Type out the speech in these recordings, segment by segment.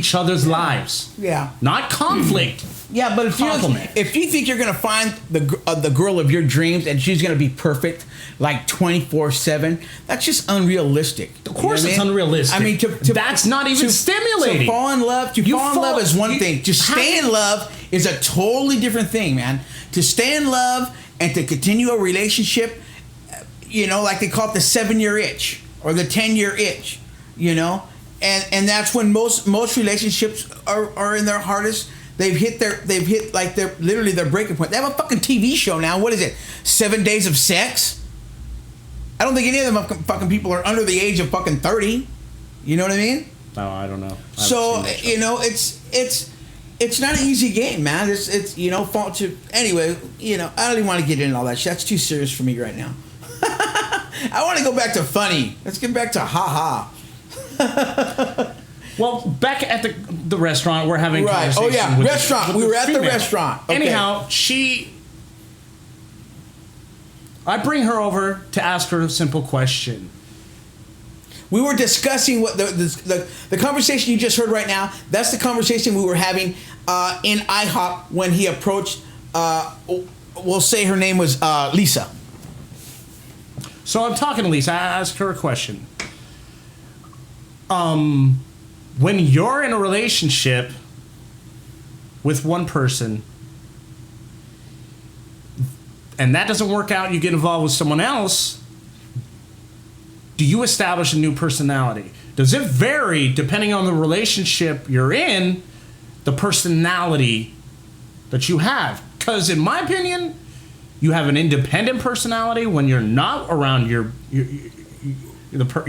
each other's lives. Yeah. Not conflict. Yeah, but if you think you're gonna find the girl of your dreams and she's gonna be perfect like 24/7, that's just unrealistic. Of course, it's unrealistic. I mean, that's not even stimulating. To fall in love, is one thing. To stay in love is a totally different thing, man. To stay in love and to continue a relationship, like they call it the 7-year itch or the 10-year itch, and that's when most relationships are in their hardest. They've hit literally their breaking point. They have a fucking TV show now. What is it? 7 Days of Sex? I don't think any of them fucking people are under the age of fucking 30. You know what I mean? No, I don't know. So, it's not an easy game, man. It's fault to anyway, I don't even want to get into all that shit. That's too serious for me right now. I want to go back to funny. Let's get back to ha. Well, back at the restaurant, we're having conversation. Oh yeah, with restaurant. We were at the restaurant. Okay. Anyhow, I bring her over to ask her a simple question. We were discussing what the conversation you just heard right now. That's the conversation we were having in IHOP when he approached. We'll say her name was Lisa. So I'm talking to Lisa. I asked her a question. When you're in a relationship with one person and that doesn't work out, you get involved with someone else, do you establish a new personality? Does it vary depending on the relationship you're in, the personality that you have? Because in my opinion, you have an independent personality when you're not around your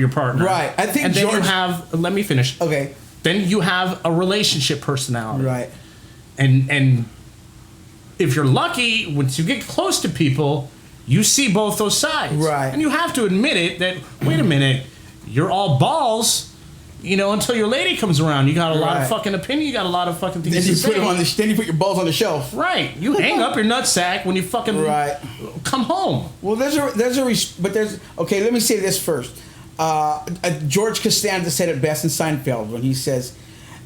partner. Right. I think and then you have, let me finish. Okay. Then you have a relationship personality. Right. And if you're lucky, once you get close to people, you see both those sides. Right. And you have to admit it that, wait a minute, you're all balls, until your lady comes around. You got a lot of fucking opinion. You got a lot of fucking things to say. Then you put your balls on the shelf. Right. You hang up your nutsack when you fucking come home. Well, okay, let me say this first. George Costanza said it best in Seinfeld when he says,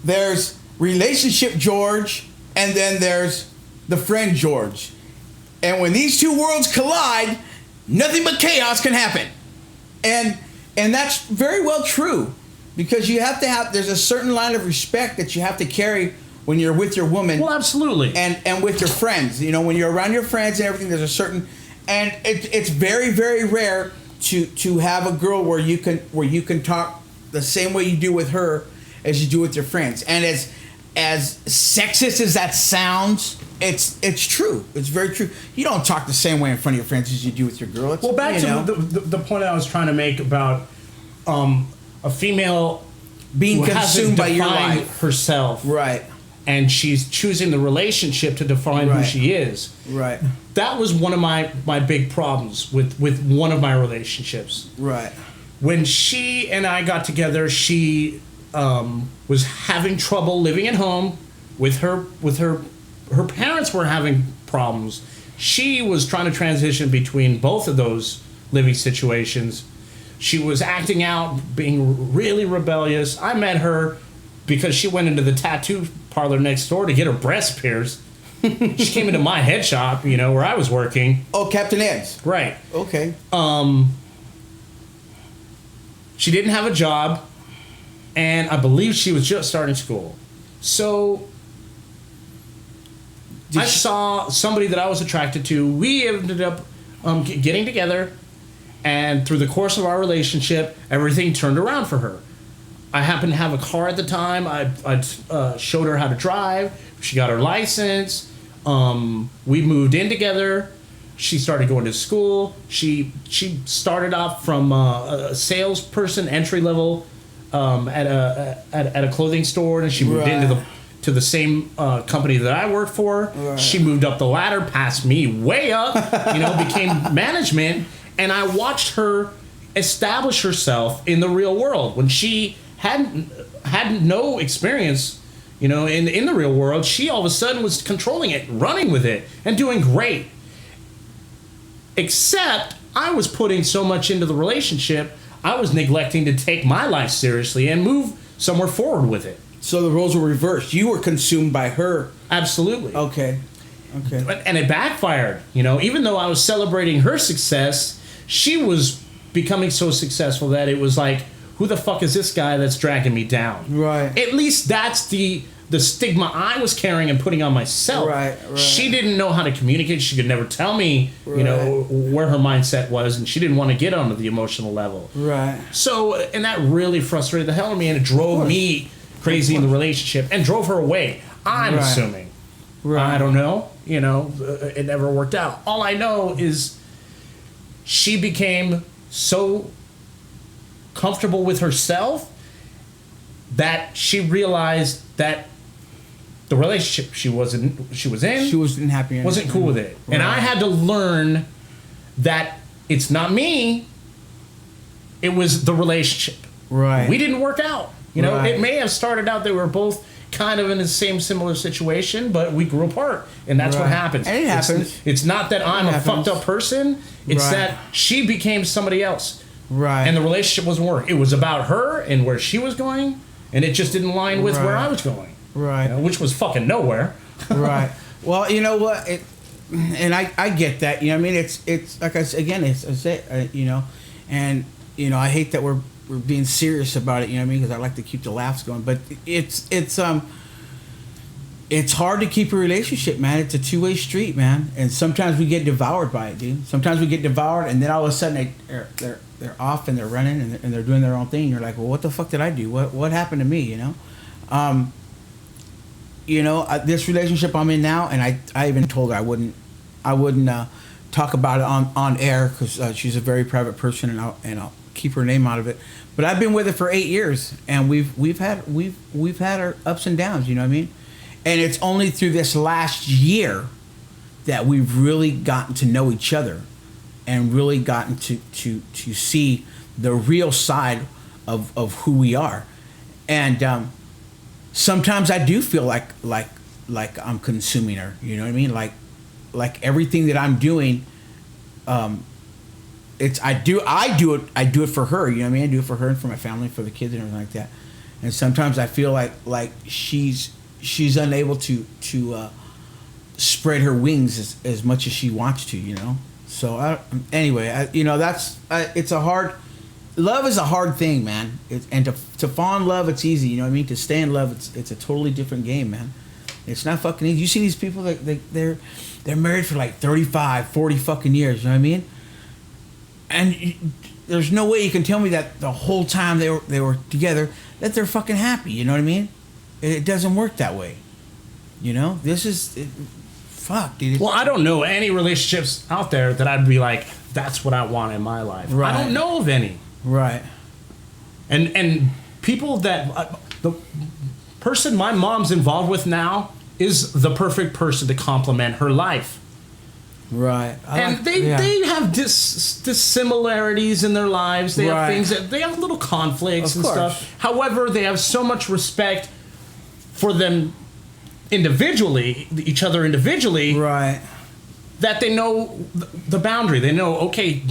there's relationship George and then there's the friend George. And when these two worlds collide, nothing but chaos can happen. And that's very well true. Because there's a certain line of respect that you have to carry when you're with your woman. Well, absolutely. And with your friends. When you're around your friends and everything, there's a certain, and it's very, very rare to have a girl where you can talk the same way you do with her as you do with your friends. And as sexist as that sounds, it's true. It's very true. You don't talk the same way in front of your friends as you do with your girl. Well, back to the point I was trying to make about a female being consumed by your life herself, right? And she's choosing the relationship to define who she is, right? That was one of my big problems with one of my relationships, right? When she and I got together, she was having trouble living at home with her parents were having problems. She was trying to transition between both of those living situations. She was acting out, being really rebellious. I met her because she went into the tattoo parlor next door to get her breast pierced. She came into my head shop, where I was working. Oh, Captain Ed's. Right. Okay. She didn't have a job, and I believe she was just starting school. So I saw somebody that I was attracted to. We ended up getting together. And through the course of our relationship, everything turned around for her. I happened to have a car at the time. I showed her how to drive. She got her license. We moved in together. She started going to school. She started off from a salesperson, entry level, at a clothing store, and she moved into the same company that I worked for. Right. She moved up the ladder, past me, way up. Became management. And I watched her establish herself in the real world. When she hadn't no experience, in the real world, she all of a sudden was controlling it, running with it, and doing great. Except I was putting so much into the relationship, I was neglecting to take my life seriously and move somewhere forward with it. So the roles were reversed. You were consumed by her. Absolutely. Okay. And it backfired. You know, even though I was celebrating her success, she was becoming so successful that it was like, who the fuck is this guy that's dragging me down? Right. At least that's the stigma I was carrying and putting on myself. Right. She didn't know how to communicate. She could never tell me, you know, where her mindset was, and she didn't want to get onto the emotional level. Right. So, and that really frustrated the hell out of me, and it drove me crazy in the relationship and drove her away. I'm assuming. Right. I don't know. You know, it never worked out. All I know is she became so comfortable with herself that she realized that the relationship she was in, she wasn't happy, wasn't cool with it. And I had to learn that it's not me, it was the relationship. Right. We didn't work out. You know, it may have started out they were both kind of in the same similar situation, but we grew apart, and that's what happens. And it happens. It's not that I'm a fucked up person. It's that she became somebody else. Right. And the relationship wasn't working. It was about her and where she was going, and it just didn't line with where I was going. Right. You know, which was fucking nowhere. Right. Well, you know what? And I get that. You know what I mean? It's like I said, again, you know, and, you know, I hate that we're being serious about it, you know what I mean? Because I like to keep the laughs going. But it's hard to keep a relationship, man. It's a two-way street, man. And sometimes we get devoured by it, dude. Sometimes we get devoured, and then all of a sudden they're off and they're running and they're doing their own thing. And you're like, well, what the fuck did I do? What happened to me? You know. This relationship I'm in now, and I even told her I wouldn't talk about it on air because she's a very private person, and I'll keep her name out of it. But I've been with her for 8 years, and we've had our ups and downs. You know what I mean? And it's only through this last year that we've really gotten to know each other, and really gotten to see the real side of who we are. And sometimes I do feel like I'm consuming her. You know what I mean? Like everything that I'm doing. I do it for her. You know what I mean? I do it for her and for my family, for the kids and everything like that. And sometimes I feel like she's unable to spread her wings as much as she wants to. You know. So it's a hard. Love is a hard thing, man. And to fall in love, it's easy. You know what I mean? To stay in love, it's a totally different game, man. It's not fucking easy. You see these people that they're married for like 35, 40 fucking years. You know what I mean? And there's no way you can tell me that the whole time they were together that they're fucking happy. You know what I mean? It doesn't work that way. You know, fuck, dude. Well, I don't know any relationships out there that I'd be like, that's what I want in my life. Right. I don't know of any. Right. And people that the person my mom's involved with now is the perfect person to complement her life. Right. They have dissimilarities in their lives. They have things that they have little conflicts and stuff. However, they have so much respect for them individually, each other individually, right, that they know the boundary. They know, okay,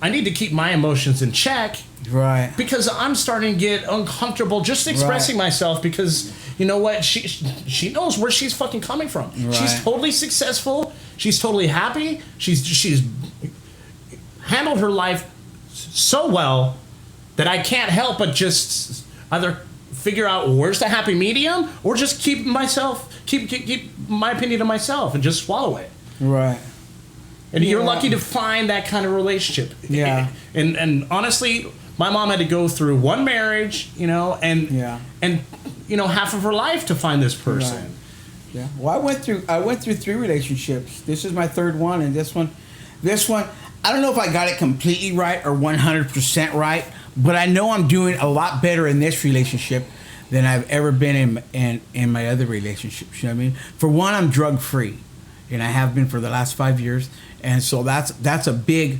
I need to keep my emotions in check. Right. Because I'm starting to get uncomfortable just expressing myself because, you know what, she knows where she's fucking coming from. Right. She's totally successful. She's totally happy. She's handled her life so well that I can't help but just either figure out where's the happy medium or just keep my opinion to myself and just swallow it. Right. And you're lucky to find that kind of relationship. Yeah. And honestly, my mom had to go through one marriage, you know, and you know, half of her life to find this person. Right. Yeah. Well, I went through 3 relationships. This is my 3rd one, and this one, I don't know if I got it completely right or 100% right, but I know I'm doing a lot better in this relationship than I've ever been in my other relationships. You know what I mean? For one, I'm drug free, and I have been for the last 5 years, and so that's a big,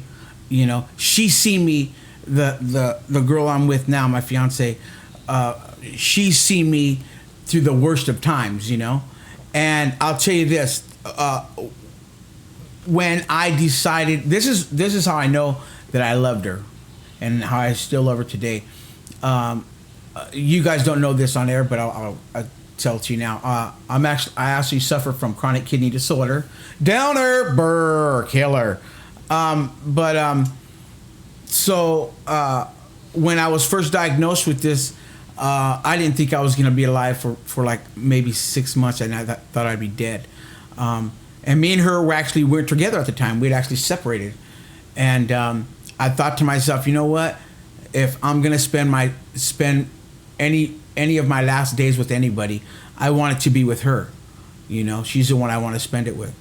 you know. She's seen me, the girl I'm with now, my fiance, she's seen me through the worst of times, you know. And I'll tell you this, when I decided, this is how I know that I loved her and how I still love her today. you guys don't know this on air, but I'll tell it to you now. I actually suffer from chronic kidney disorder. Downer, burr, killer. So when I was first diagnosed with this, I didn't think I was going to be alive for like maybe 6 months, and I thought I'd be dead. And me and her weren't together at the time. We'd actually separated. And I thought to myself, you know what? If I'm going to spend any of my last days with anybody, I want it to be with her. You know, she's the one I want to spend it with.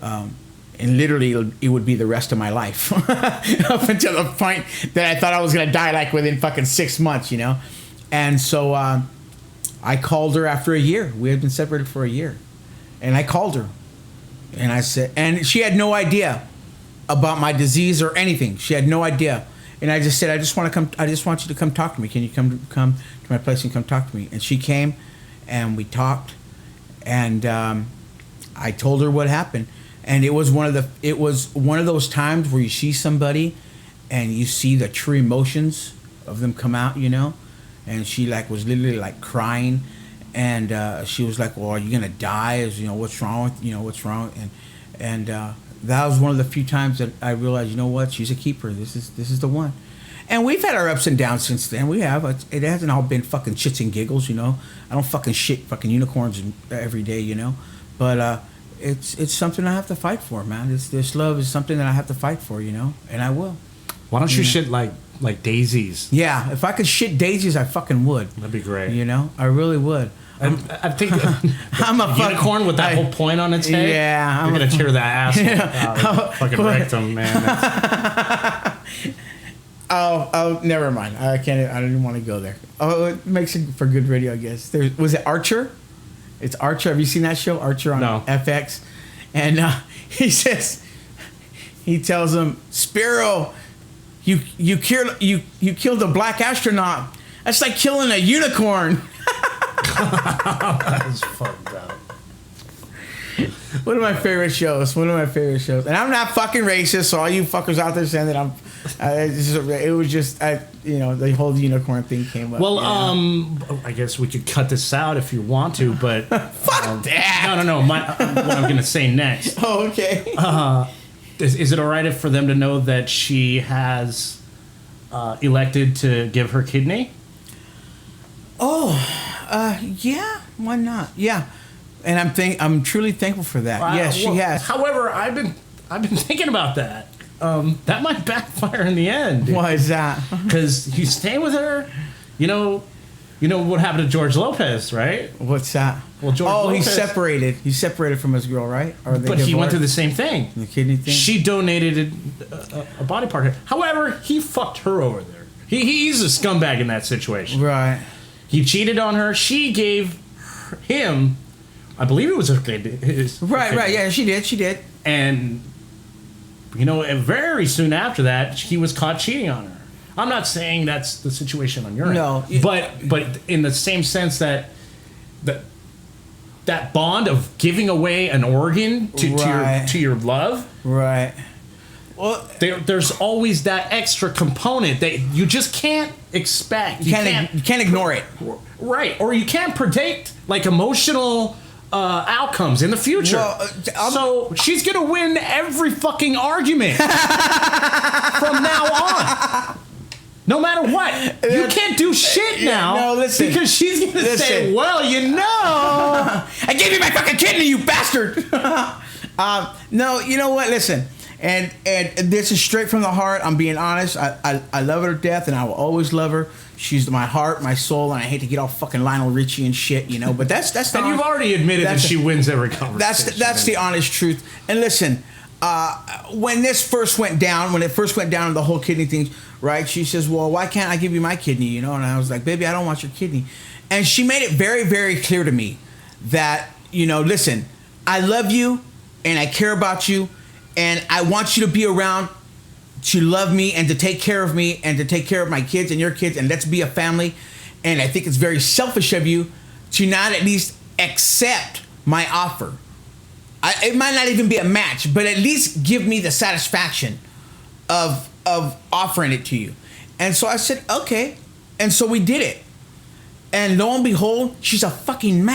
And literally, it would be the rest of my life up until the point that I thought I was going to die like within fucking 6 months, you know? And so I called her after a year. We had been separated for a year. And I called her. And I said, and she had no idea about my disease or anything. She had no idea. And I just said, I just want you to come talk to me. Can you come to my place and come talk to me? And she came, and we talked, and I told her what happened. And it was one of those times where you see somebody, and you see the true emotions of them come out, you know. And she was literally like crying, and she was like, "Well, are you gonna die? What's wrong with what's wrong?" And that was one of the few times that I realized, you know what, she's a keeper. This is the one. And we've had our ups and downs since then. We have. It hasn't all been fucking shits and giggles, you know. I don't fucking shit fucking unicorns every day, you know. But it's something I have to fight for, man. This love is something that I have to fight for, you know, and I will. Why don't you shit like daisies? Yeah, if I could shit daisies, I fucking would. That'd be great. You know, I really would. I think I'm a unicorn with that whole point on its head. Yeah, I'm gonna tear that ass out. Fucking rectum, man. Oh, never mind. I can't. I didn't want to go there. Oh, it makes it for good radio, I guess. Was it Archer? It's Archer. Have you seen that show, Archer on FX? And he tells him, Spiro, you killed a black astronaut. That's like killing a unicorn. That was fucked up. One of my favorite shows. And I'm not fucking racist, so all you fuckers out there saying that I'm... it was just... the whole unicorn thing came up. Well, I guess we could cut this out if you want to, but... Fuck that! No. What I'm going to say next. Oh, okay. Is it all right for them to know that she has elected to give her kidney? Oh, yeah. Why not? Yeah. And I'm truly thankful for that. Yes, she has. However, I've been thinking about that. That might backfire in the end. Why is that? Because he's staying with her. You know what happened to George Lopez, right? What's that? Well, George Lopez, he's separated. He's separated from his girl, right? But he went through the same thing. The kidney thing. She donated a body part. However, he fucked her over there. He's a scumbag in that situation. Right. He cheated on her. She gave him, I believe it was her kid. Right. Yeah, she did. And, very soon after that, he was caught cheating on her. I'm not saying that's the situation on your end. No. But in the same sense that bond of giving away an organ to your love. Right. Well, there's always that extra component that you just can't expect. You can't ignore it. Right. Or you can't predict emotional outcomes in the future. Well, so she's going to win every fucking argument from now on. No matter what. You can't do shit now. No, listen. Because she's going to say, well, I gave you my fucking kidney, you bastard. No, you know what? Listen. And this is straight from the heart. I'm being honest. I love her to death, and I will always love her. She's my heart, my soul, and I hate to get all fucking Lionel Richie and shit, But that's the. And you've already admitted that she wins every conversation. That's the honest truth. And listen, when it first went down, the whole kidney thing, right? She says, "Well, why can't I give you my kidney?" And I was like, "Baby, I don't want your kidney." And she made it very, very clear to me that listen, I love you, and I care about you. And I want you to be around to love me and to take care of me and to take care of my kids and your kids, and let's be a family. And I think it's very selfish of you to not at least accept my offer. It might not even be a match, but at least give me the satisfaction of offering it to you. And so I said, okay. And so we did it. And lo and behold, she's a fucking